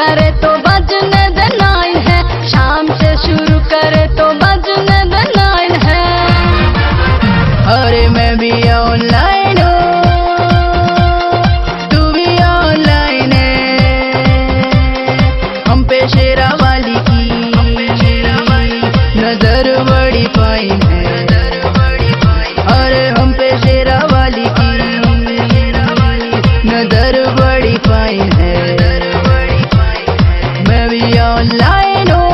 करे तो बजने दे 9 है, शाम से शुरू करे तो बजने दे 9 है। अरे मैं भी ऑनलाइन हूँ, तू भी ऑनलाइन है। हम पे शेरा वाली की नजर बड़ी फाइन है। अरे हम पे शेरा वाली की नजर बड़ी फाइन है। मैं भी ऑनलाइन हूँ।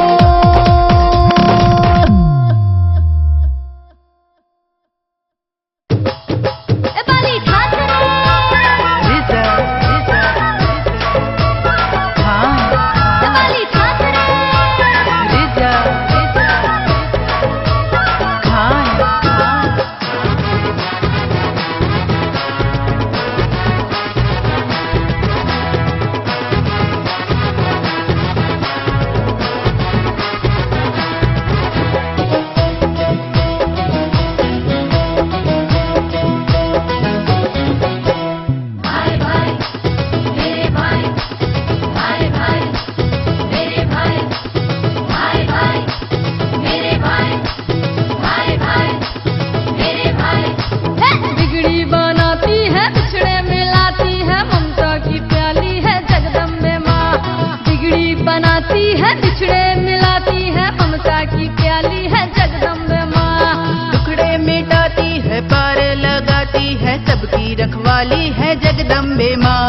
बिछड़े मिलाती है ममता की प्याली है जगदम्बे माँ। टुकड़े मिटाती है पार लगाती है सबकी रखवाली है जगदम्बे माँ।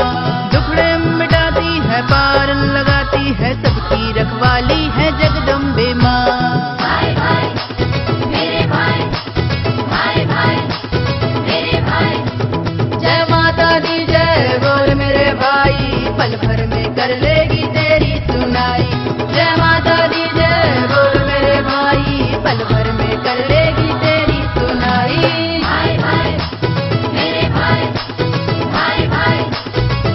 टुकड़े मिटाती है पार लगाती है सबकी रखवाली है जगदम्बे माँ। भाई भाई मेरे भाई, भाई भाई मेरे भाई। जय माता दी जय बोल मेरे भाई, पल भर में कर लेगी तेरी सुनाई। जय माता दी जय बोल मेरे भाई, पल भर में कर लेगी तेरी सुनाई। भाई भाई मेरे भाई, भाई भाई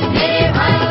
मेरे भाई।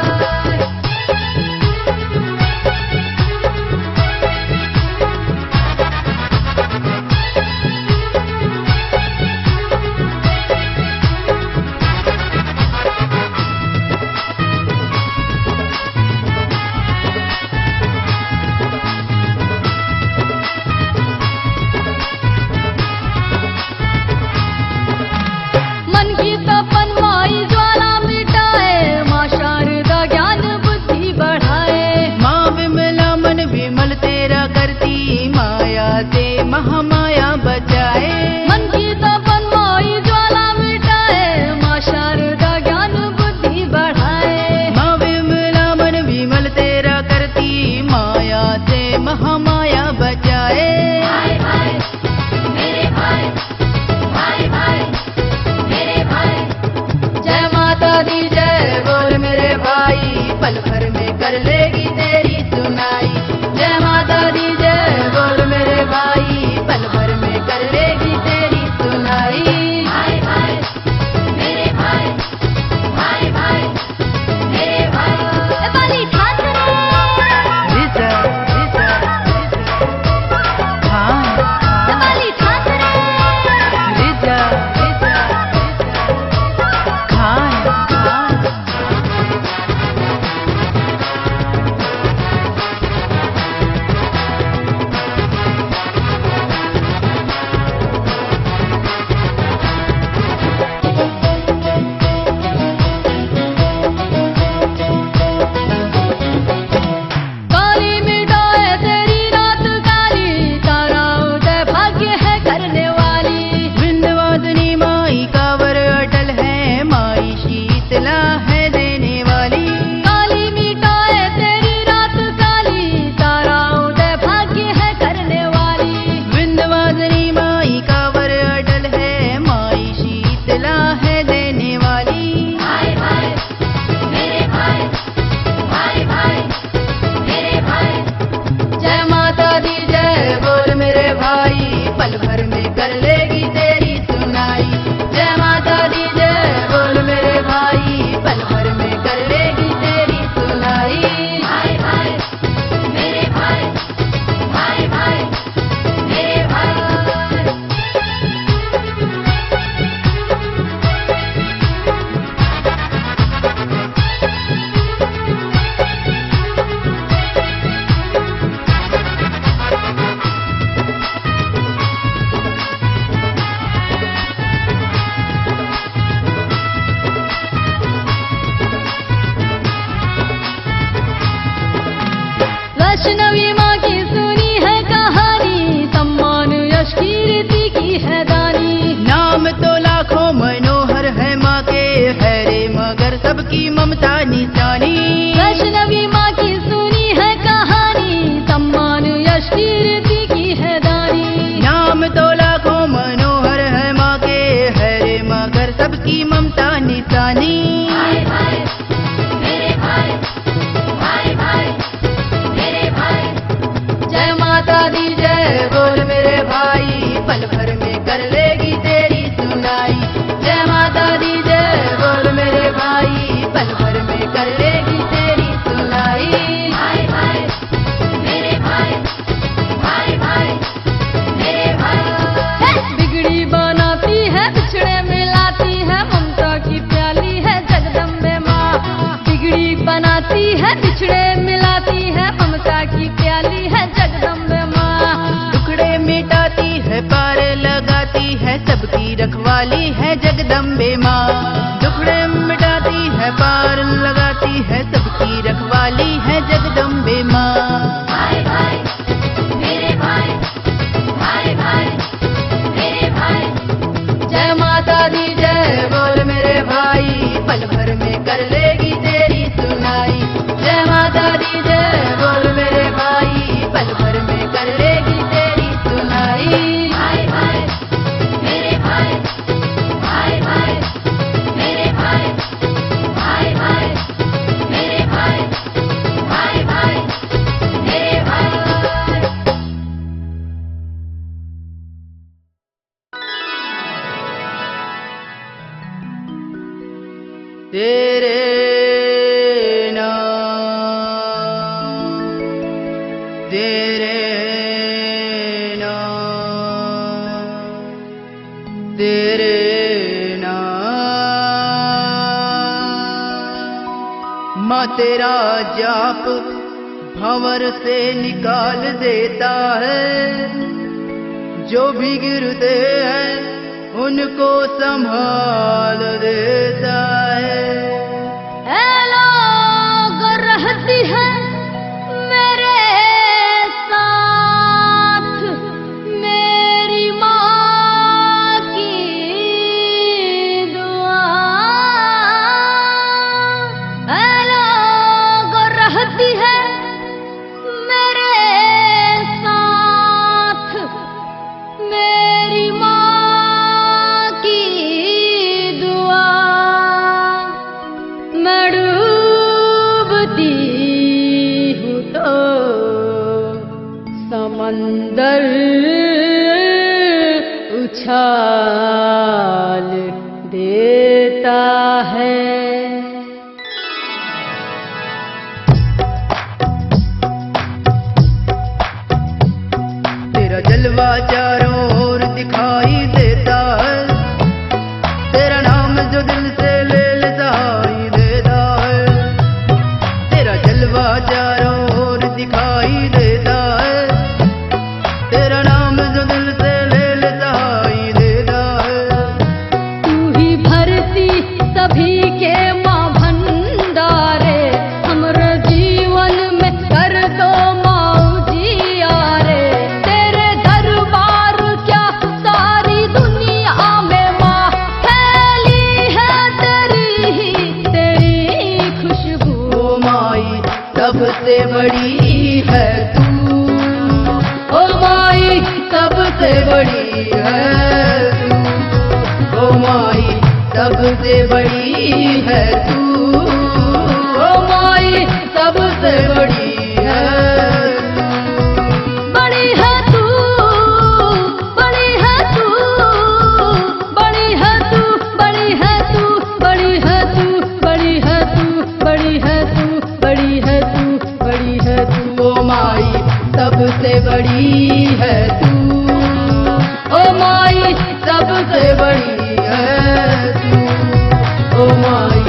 वैष्णवी माँ की सुनी है कहानी, सम्मान यश कीर्ति की है दानी। नाम तो लाखों मनोहर है माँ के, है रे मगर सबकी ममता निशानी। वैष्णवी माँ की सुनी है कहानी, सम्मान यश कीर्ति की है दानी। नाम तो लाखों मनोहर है माँ के, है रे मगर सबकी ममता निशानी। भाई भाई मेरे भाई, भाई भाई मेरे भाई। जय माता दी जय बोल मेरे भाई, पल भर में कर लेगी तेरी सुनाई। जय माता दी जय बोल मेरे भाई, पल भर में कर लेगी तेरी सुनाई। भाई भाई मेरे भाई, भाई भाई मेरे भाई। बिगड़ी बनाती है बिछड़े मिलाती है, ममता की प्याली है जगदम्बे माँ। बिगड़ी बनाती है बिछड़े मिलाती है, ममता की प्याली है जगदम्बे माँ। टुकड़े मिटाती है पार लगाती है, सबकी रखवाली है जगदम्बे माँ। टुकड़े मिटाती है पार लगाती है, सबकी रखवाली है जगदम्बे माँ। भाई भाई मेरे भाई, भाई भाई मेरे भाई। जय माता दी जय बोल मेरे भाई, पल भर में कर लेगी तेरी सुनाई। जय माता दी जय बोल मेरे भाई, पल भर में कर लेगी तेरी सुनाई। भाई भाई मेरे भाई, भाई भाई मेरे भाई, भाई भाई मेरे भाई, भाई भाई मेरे भाई। तेरे नाम, तेरे नाम, तेरे नाम। माँ तेरा जाप भंवर से निकाल देता है, जो भी गिरते हैं उनको संभाल देता है। लोग रहती है मेरे साथ, मेरी माँ की दुआ। लोग रहती है मेरे साथ, मेरी माँ की दुआ। मैं डूबती हूँ तो समंदर उछाल देता है। तेरा जलवा चारों ओर दिखाई देता है, तेरा नाम जो दिल से ले लेता ही देता है। तेरा जलवा चारों ओर दिखाई देता है, तेरा नाम जो दिल से ले लेता ही देता है। तू ही भरती सभी के माँ भंडारे, हमरे जीवन में कर दो माँ उजियारे। तेरे दरबार क्या सारी दुनिया में माँ, फैली है तेरी खुशबू। ओ माई सबसे बड़ी है तू, ओ माई सबसे बड़ी है तू। ओ माई सबसे बड़ी है तू, ओ माई सबसे बड़ी है तू। बड़ी है तू, बड़ी है तू, बड़ी है तू, बड़ी है तू, बड़ी है तू, बड़ी है तू, बड़ी है तू, बड़ी है तू, बड़ी है तू। ओ माई सबसे बड़ी है तू, ओ माई सबसे बड़ी है तू। ओ माई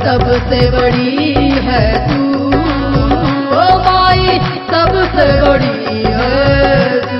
सबसे बड़ी है तू, ओ माई सबसे बड़ी है तू।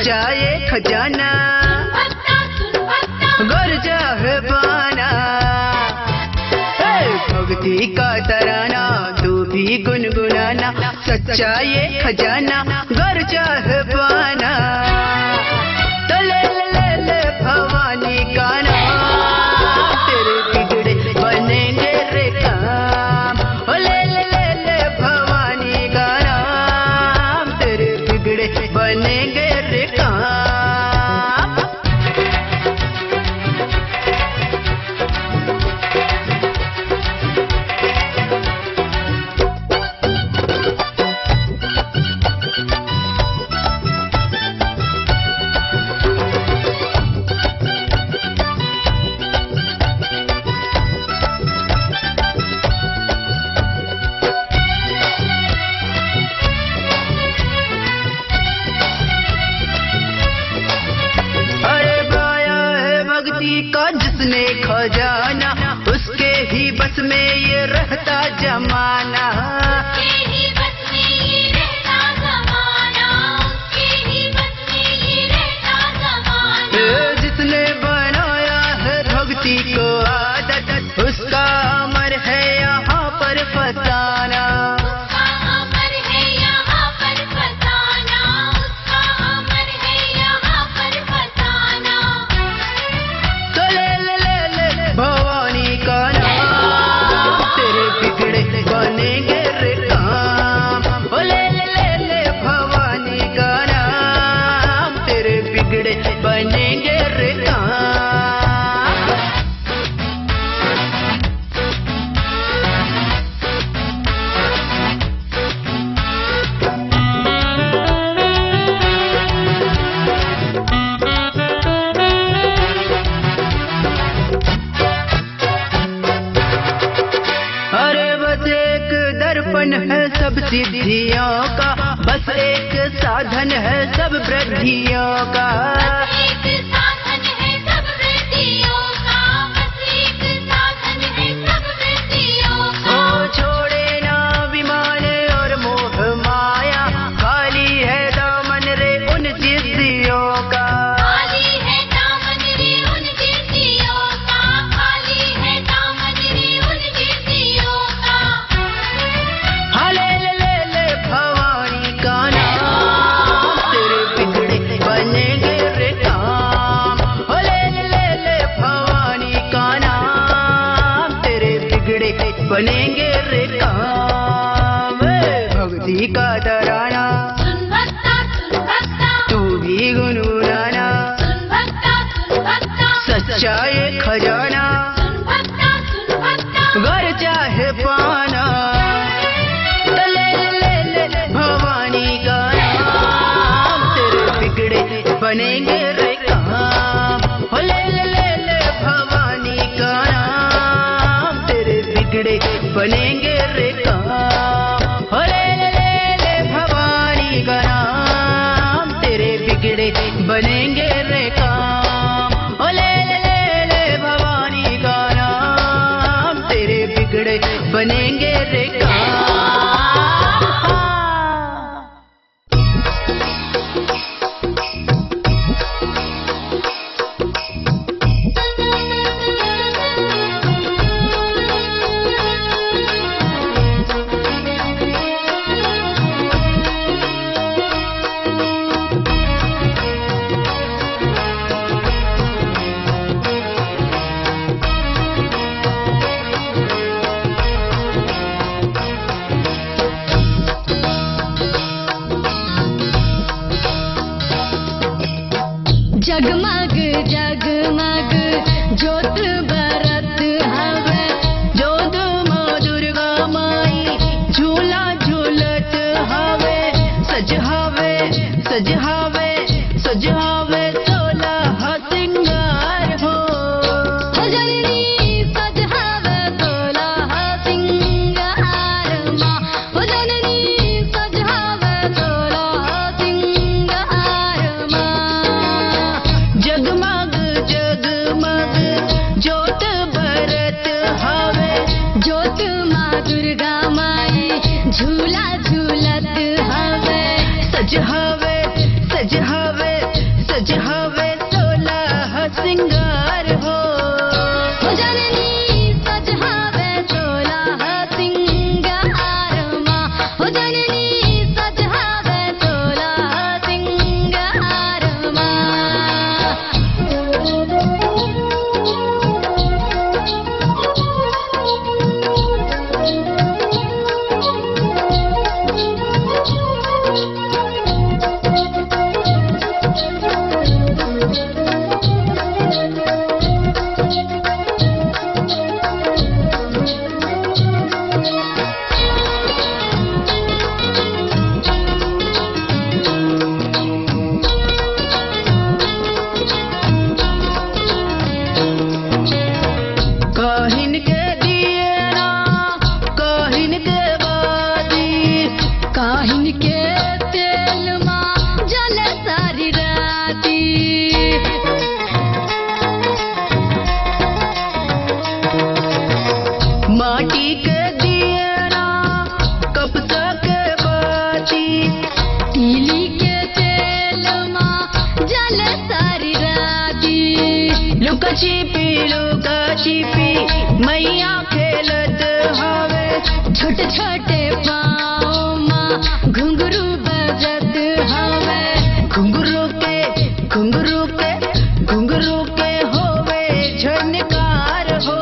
सच्चा ये खजाना गरजा है पाना, भक्ति का तराना तू भी गुनगुनाना, सच्चा ये खजाना गरजा है पाना। तो ले ले ले भवानी का नाम, तेरे बिगड़े बनेंगे रे काम। ओ ले ले ले भवानी का नाम, तेरे बिगड़े बनेंगे रे काम। का जिसने खजाना, उसके ही बस में ये रहता जमाना। जिसने बनाया है भक्ति को आदत, उसका अमर है यहाँ पर फसाना। बनेंगे रे काम। अरे बस एक दर्पण है सब सिद्धियों का, बस एक साधन है सब वृद्धियों का। ओ छोड़े ना विमान और मोह माया, खाली है दामन रे उन जिद्दियों का। बनेंगे रे काम। भक्ति का तराना तू भी गुनगुनाना, सच्चा ये खजाना घर चाहे पाना। तो ले ले ले भवानी का नाम, तेरे बिगड़े बनेंगे रे काम। हो ले ले ले भवानी का नाम, तेरे बिगड़े बनेंगे रे काम। हो ले ले भवानी का नाम, तेरे बिगड़े बनेंगे रे काम। हो ले ले भवानी का नाम, तेरे बिगड़े बनेंगे रे काम। जगमग जगमग ज्योत बरत हवे, जोध माँ दुर्गा माई झूला झूलत हवे। सजहावे सजहावे सजहावे सोलह सिंगार हो। जननी सजहावे सोलह सिंगार माँ, जननी सजहावे सोलह सिंगार माँ। जगमग जगमग ज्योत बरत हवे, ज्योत माँ दुर्गा माई झूला झूलत हवे। सजहावे सजहावे छिपी लुका छिपी मैया खेलत हवे। छोटे छोटे पाँव माँ घुंघरू बजत हवे। घुंघरू के घुंघरू के घुंघरू के होवे झनकार हो।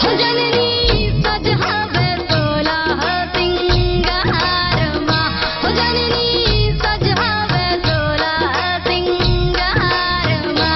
हो जननी सज हवे सोलह सिंगार माँ। हो जननी सज हवे सोलह सिंगार माँ।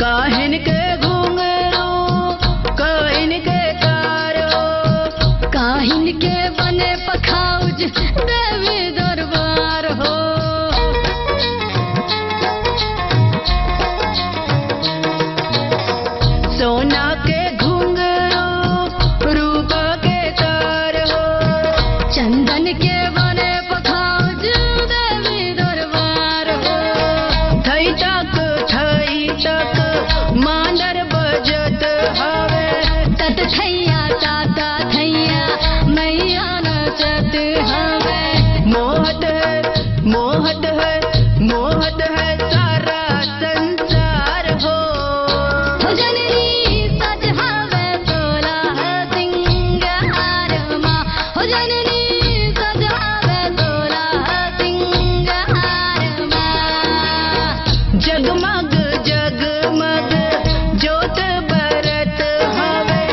काहिन के घुंघरू काहिन के तारो। काहिन के बने पखाउज देवी दरबार हो। सोना के घुंघरू रूपा के तार हो। चंदन के बने पखाउज देवी दरबार हो। थई तक मांदर बजत हवे। तत थैया ताता थैया मैया नचत हवे। मोहत मोहत है मोहत है सारा संसार हो। हो जननी सज हवे सोलह सिंगार माँ। हो जननी सज हवे सोलह सिंगार माँ। जगमग जगमग जोत बरत हवे।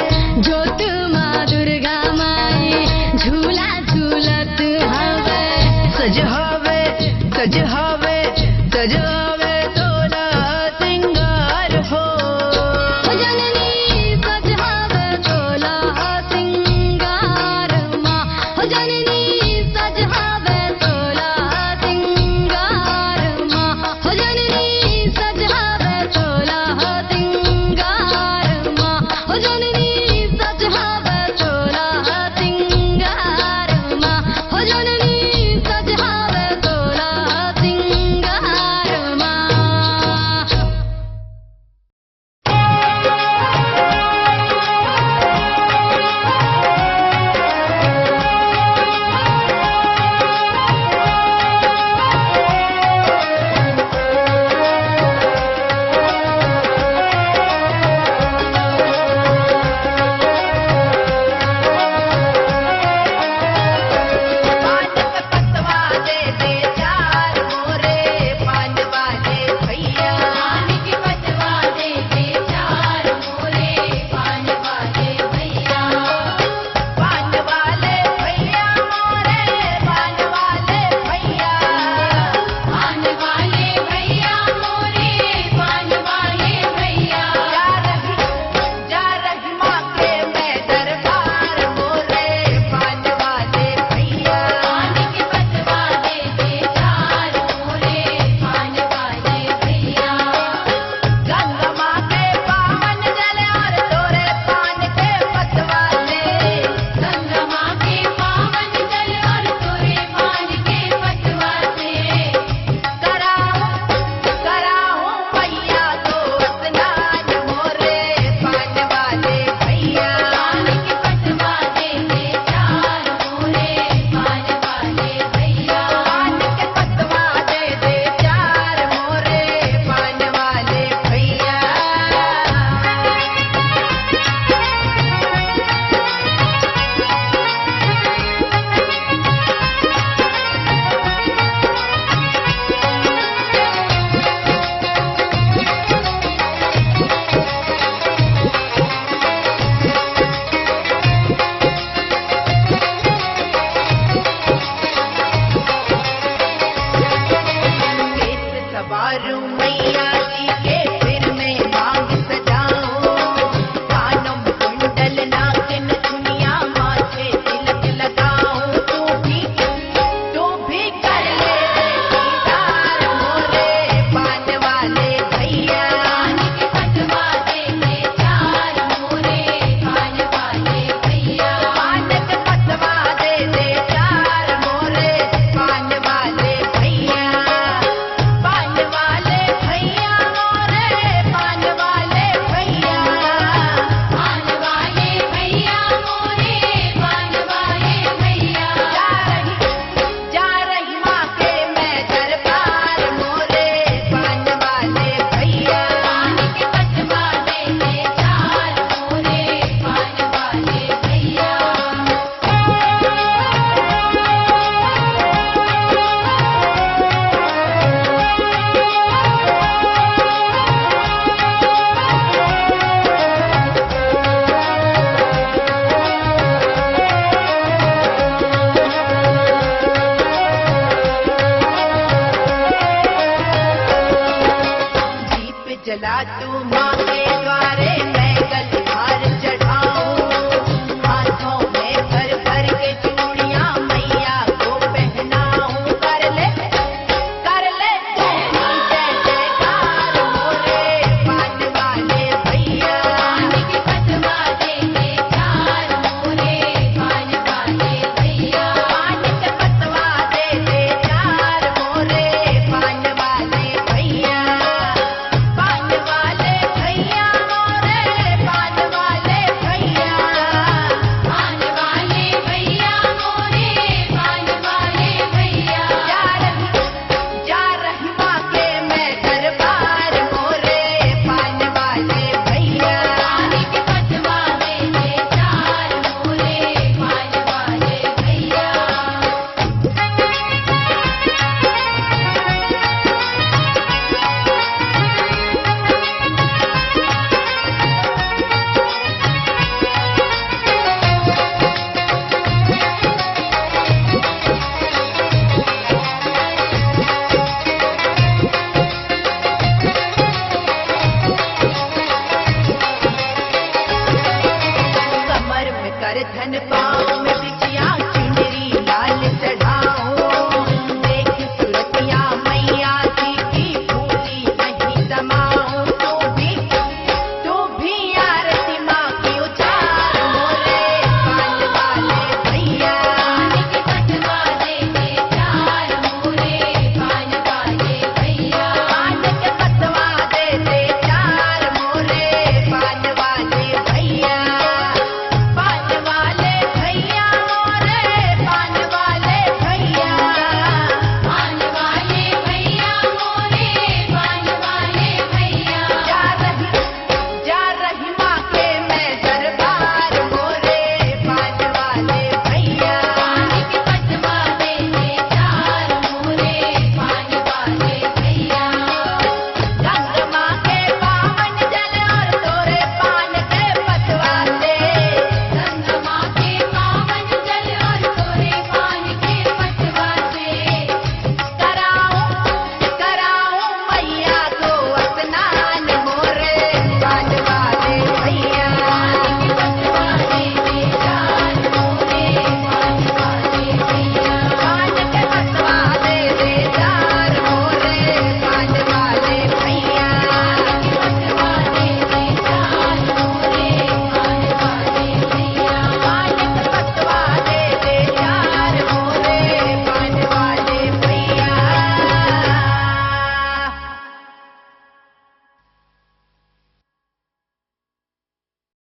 जोत माँ दुर्गा माई झूला झूलत हवे। सज हवे सज हवे सज हवे सोलह सिंगार हो। हो जननी सज हवे सोलह सिंगार माँ। हो जननी सज हवे सोलह सिंगार माँ। हो जननी सज हवे सोलह जला तू माँ के द्वारे, मैं